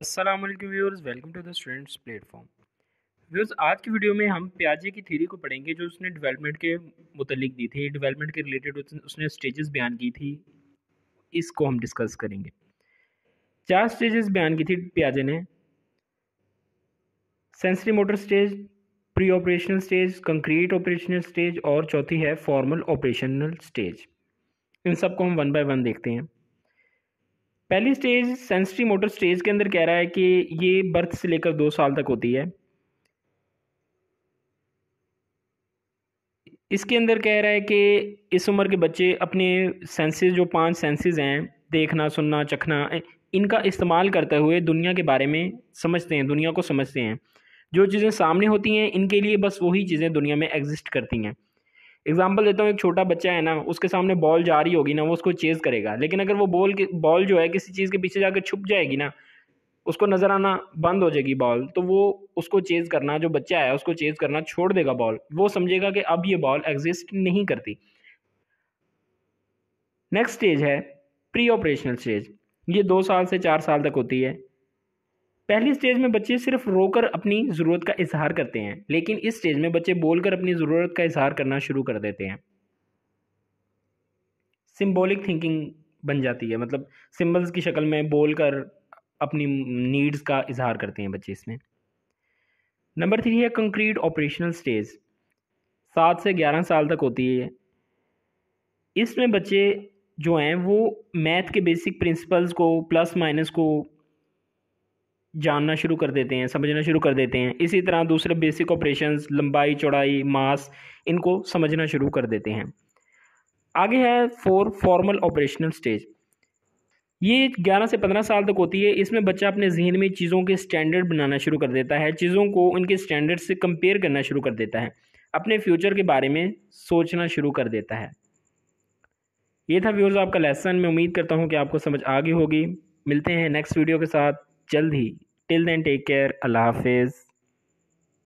अस्सलाम वालेकुम viewers, welcome to the students platform. Viewers, आज की वीडियो में हम पियाजे की थ्योरी को पढ़ेंगे जो उसने डेवलपमेंट के मुतल्लिक दी थी। डेवलपमेंट के रिलेटेड उसने स्टेजेस बयान की थी, इसको हम डिस्कस करेंगे। 4 स्टेजेस बयान की थी पियाजे ने। Sensory motor stage, pre operational stage, concrete operational stage और चौथी है फॉर्मल ऑपरेशनल स्टेज। इन सबको हम वन बाय वन देखते हैं। पहली स्टेज सेंसरी मोटर स्टेज के अंदर कह रहा है कि ये बर्थ से लेकर 2 साल तक होती है। इसके अंदर कह रहा है कि इस उम्र के बच्चे अपने सेंसेस, जो 5 सेंसेस हैं, देखना, सुनना, चखना, इनका इस्तेमाल करते हुए दुनिया के बारे में समझते हैं, दुनिया को समझते हैं। जो चीज़ें सामने होती हैं इनके लिए बस वही चीज़ें दुनिया में एग्जिस्ट करती हैं। एग्जांपल देता हूँ, एक छोटा बच्चा है ना, उसके सामने बॉल जा रही होगी ना, वो उसको चेज़ करेगा। लेकिन अगर वो बॉल जो है किसी चीज़ के पीछे जाकर छुप जाएगी ना, उसको नज़र आना बंद हो जाएगी बॉल, तो वो उसको चेज़ करना, जो बच्चा है उसको चेज़ करना छोड़ देगा बॉल। वो समझेगा कि अब ये बॉल एग्जिस्ट नहीं करती। नेक्स्ट स्टेज है प्री ऑपरेशनल स्टेज। ये 2 साल से 4 साल तक होती है। पहली स्टेज में बच्चे सिर्फ रोकर अपनी ज़रूरत का इजहार करते हैं, लेकिन इस स्टेज में बच्चे बोलकर अपनी ज़रूरत का इजहार करना शुरू कर देते हैं। सिंबॉलिक थिंकिंग बन जाती है, मतलब सिंबल्स की शक्ल में बोलकर अपनी नीड्स का इजहार करते हैं बच्चे इसमें। नंबर 3 है कंक्रीट ऑपरेशनल स्टेज। 7 से 11 साल तक होती है। इसमें बच्चे जो हैं वो मैथ के बेसिक प्रिंसिपल्स को, प्लस माइनस को जानना शुरू कर देते हैं, समझना शुरू कर देते हैं। इसी तरह दूसरे बेसिक ऑपरेशंस, लंबाई, चौड़ाई, मास, इनको समझना शुरू कर देते हैं। आगे है फॉर्मल ऑपरेशनल स्टेज। ये 11 से 15 साल तक होती है। इसमें बच्चा अपने जहन में चीज़ों के स्टैंडर्ड बनाना शुरू कर देता है, चीज़ों को उनके स्टैंडर्ड से कंपेयर करना शुरू कर देता है, अपने फ्यूचर के बारे में सोचना शुरू कर देता है। ये था व्यूअर्स आपका लेसन। मैं उम्मीद करता हूँ कि आपको समझ आ गई होगी। मिलते हैं नेक्स्ट वीडियो के साथ जल्द ही। टिल देन टेक केयर, अल्लाह हाफिज़।